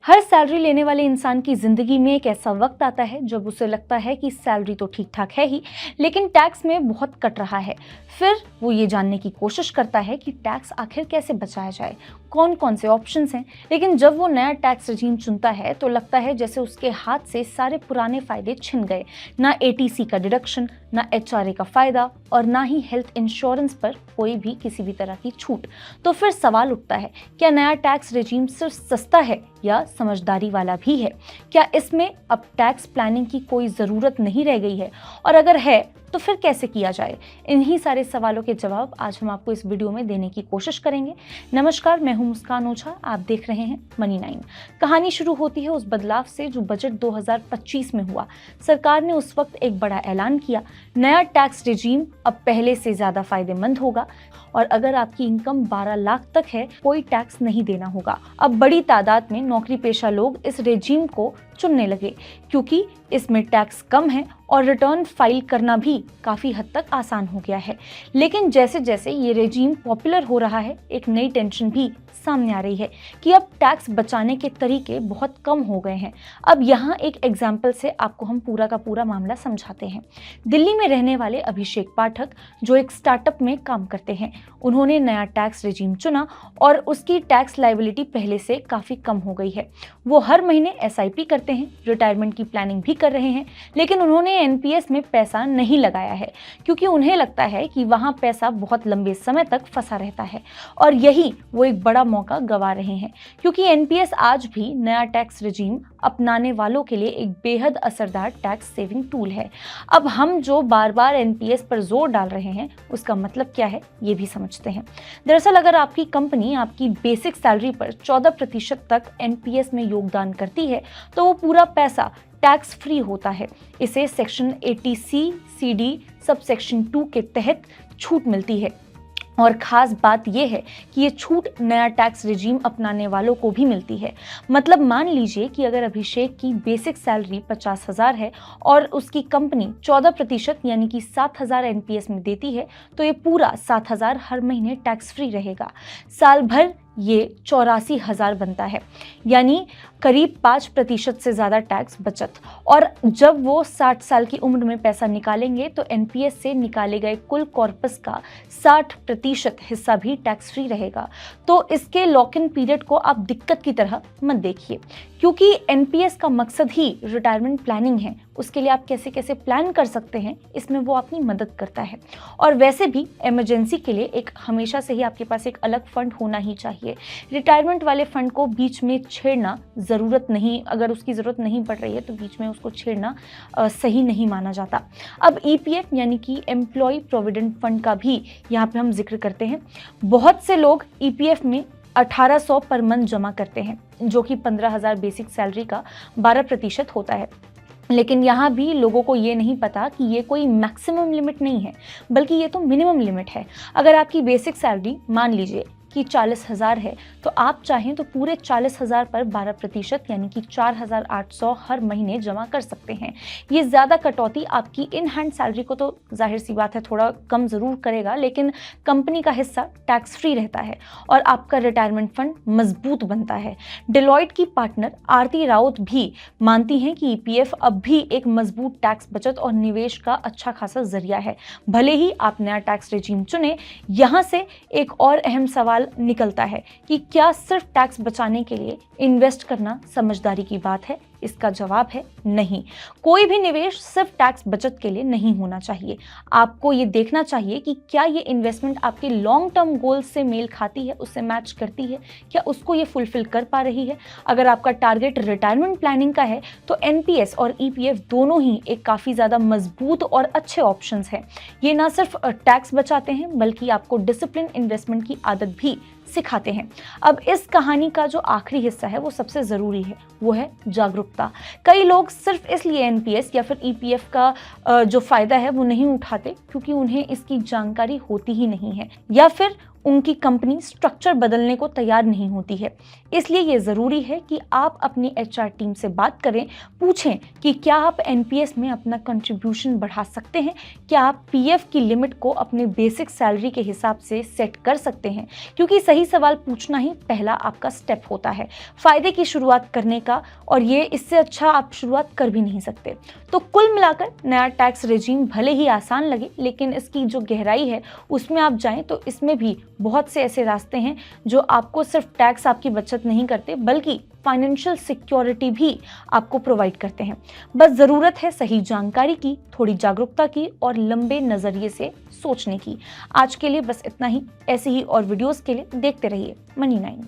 हर salary लेने वाले इंसान की ज़िंदगी में एक ऐसा वक्त आता है जब उसे लगता है कि सैलरी तो ठीक ठाक है ही, लेकिन टैक्स में बहुत कट रहा है। फिर वो ये जानने की कोशिश करता है कि टैक्स आखिर कैसे बचाया जाए, कौन कौन से ऑप्शंस हैं। लेकिन जब वो नया टैक्स रजीम चुनता है तो लगता है जैसे उसके हाथ से सारे पुराने फ़ायदे छिन गए। ना एटीसी का डिडक्शन, ना एचआरए का फ़ायदा और ना ही हेल्थ इंश्योरेंस पर कोई भी किसी भी तरह की छूट। तो फिर सवाल उठता है, क्या नया टैक्स रजीम सिर्फ सस्ता है या समझदारी वाला भी है? क्या इसमें अब टैक्स प्लानिंग की कोई ज़रूरत नहीं रह गई है? और अगर है तो फिर कैसे किया जाए? इन्हीं सारे सवालों के जवाब आज हम आपको इस वीडियो में देने की कोशिश करेंगे। नमस्कार, मैं हूं मुस्कान ओझा, आप देख रहे हैं मनी 9। कहानी शुरू होती है उस बदलाव से जो बजट 2025 में हुआ। सरकार ने उस वक्त एक बड़ा ऐलान किया, नया टैक्स रेजीम अब पहले से ज़्यादा फायदेमंद होगा और अगर आपकी इनकम 12 लाख तक है कोई टैक्स नहीं देना होगा। अब बड़ी तादाद में नौकरी पेशा लोग इस रेजीम को चुनने लगे क्योंकि इसमें टैक्स कम है और रिटर्न फाइल करना भी काफ़ी हद तक आसान हो गया है। लेकिन जैसे जैसे ये रेजीम पॉपुलर हो रहा है, एक नई टेंशन भी सामने आ रही है कि अब टैक्स बचाने के तरीके बहुत कम हो गए हैं। अब यहाँ एक एग्जाम्पल से आपको हम पूरा का पूरा मामला समझाते हैं। दिल्ली में रहने वाले अभिषेक पाठक जो एक स्टार्टअप में काम करते हैं, उन्होंने नया टैक्स रेजीम चुना और उसकी टैक्स लायबिलिटी पहले से काफ़ी कम हो गई है। वो हर महीने एसआईपी करते हैं, रिटायरमेंट की प्लानिंग भी कर रहे हैं, लेकिन उन्होंने एनपीएस में पैसा नहीं लगाया है क्योंकि उन्हें लगता है कि वहाँ पैसा बहुत लंबे समय तक फंसा रहता है और यही वो एक बड़ा मौका गंवा रहे हैं क्योंकि एनपीएस आज भी नया टैक्स रेजीम अपनाने वालों के लिए एक बेहद असरदार टैक्स सेविंग टूल है। अब हम जो बार बार एनपीएस पर जोर डाल रहे हैं उसका मतलब क्या है ये भी समझते हैं। दरअसल अगर आपकी कंपनी आपकी बेसिक सैलरी पर 14% तक एनपीएस में योगदान करती है तो वो पूरा पैसा टैक्स फ्री होता है। इसे section 80C CD sub section 2 के तहत छूट मिलती है और ख़ास बात यह है कि ये छूट नया टैक्स रेजीम अपनाने वालों को भी मिलती है। मतलब मान लीजिए कि अगर अभिषेक की बेसिक सैलरी 50,000 है और उसकी कंपनी 14% यानी कि 7,000 एनपीएस में देती है तो ये पूरा 7,000 हर महीने टैक्स फ्री रहेगा। साल भर ये 84,000 बनता है, यानी करीब 5% से ज़्यादा टैक्स बचत। और जब वो 60 साल की उम्र में पैसा निकालेंगे तो एनपीएस से निकाले गए कुल कॉर्पस का 60% हिस्सा भी टैक्स फ्री रहेगा। तो इसके लॉक इन पीरियड को आप दिक्कत की तरह मत देखिए क्योंकि एनपीएस का मकसद ही रिटायरमेंट प्लानिंग है। उसके लिए आप कैसे कैसे प्लान कर सकते हैं इसमें वो आपकी मदद करता है। और वैसे भी इमरजेंसी के लिए एक हमेशा से ही आपके पास एक अलग फंड होना ही चाहिए। रिटायरमेंट वाले फंड को बीच में छेड़ना ज़रूरत नहीं, अगर उसकी ज़रूरत नहीं पड़ रही है तो बीच में उसको छेड़ना सही नहीं माना जाता। अब ईपीएफ यानी कि एम्प्लॉय प्रोविडेंट फंड का भी यहाँ पे हम जिक्र करते हैं। बहुत से लोग ईपीएफ में 1800 पर मंथ जमा करते हैं जो कि 15,000 बेसिक सैलरी का 12% होता है। लेकिन यहाँ भी लोगों को ये नहीं पता कि ये कोई मैक्सिमम लिमिट नहीं है बल्कि ये तो मिनिमम लिमिट है। अगर आपकी बेसिक सैलरी मान लीजिए कि 40,000 है तो आप चाहें तो पूरे 40,000 पर 12% यानी कि 4,800 हर महीने जमा कर सकते हैं। ये ज़्यादा कटौती आपकी इन हैंड सैलरी को तो जाहिर सी बात है थोड़ा कम ज़रूर करेगा, लेकिन कंपनी का हिस्सा टैक्स फ्री रहता है और आपका रिटायरमेंट फंड मजबूत बनता है। डेलॉयट की पार्टनर आरती राउत भी मानती हैं कि ईपीएफ अब भी एक मजबूत टैक्स बचत और निवेश का अच्छा खासा जरिया है। भले ही आप नया टैक्स रेजीम चुने, यहाँ से एक और अहम सवाल निकलता है कि क्या सिर्फ टैक्स बचाने के लिए इन्वेस्ट करना समझदारी की बात है? इसका जवाब है नहीं। कोई भी निवेश सिर्फ टैक्स बचत के लिए नहीं होना चाहिए। आपको ये देखना चाहिए कि क्या ये इन्वेस्टमेंट आपके लॉन्ग टर्म गोल से मेल खाती है, उससे मैच करती है, क्या उसको ये फुलफिल कर पा रही है। अगर आपका टारगेट रिटायरमेंट प्लानिंग का है तो एनपीएस और ईपीएफ दोनों ही एक काफ़ी ज़्यादा मजबूत और अच्छे ऑप्शंस हैं। ये ना सिर्फ टैक्स बचाते हैं बल्कि आपको डिसिप्लिन इन्वेस्टमेंट की आदत भी सिखाते हैं। अब इस कहानी का जो आखिरी हिस्सा है वो सबसे ज़रूरी है, वो है जागरूकता। कई लोग सिर्फ इसलिए एनपीएस या फिर ईपीएफ का जो फ़ायदा है वो नहीं उठाते क्योंकि उन्हें इसकी जानकारी होती ही नहीं है या फिर उनकी कंपनी स्ट्रक्चर बदलने को तैयार नहीं होती है। इसलिए ये ज़रूरी है कि आप अपनी एचआर टीम से बात करें, पूछें कि क्या आप एनपीएस में अपना कंट्रीब्यूशन बढ़ा सकते हैं, क्या आप पीएफ की लिमिट को अपने बेसिक सैलरी के हिसाब से सेट कर सकते हैं, क्योंकि सही सवाल पूछना ही पहला आपका स्टेप होता है फ़ायदे की शुरुआत करने का, और ये इससे अच्छा आप शुरुआत कर भी नहीं सकते। तो कुल मिलाकर नया टैक्स रेजिम भले ही आसान लगे, लेकिन इसकी जो गहराई है उसमें आप जाएं तो इसमें भी बहुत से ऐसे रास्ते हैं जो आपको सिर्फ टैक्स आपकी बचत नहीं करते, बल्कि फाइनेंशियल सिक्योरिटी भी आपको प्रोवाइड करते हैं। बस ज़रूरत है सही जानकारी की, थोड़ी जागरूकता की और लंबे नज़रिए से सोचने की। आज के लिए बस इतना ही। ऐसे ही और वीडियोस के लिए देखते रहिए मनी9।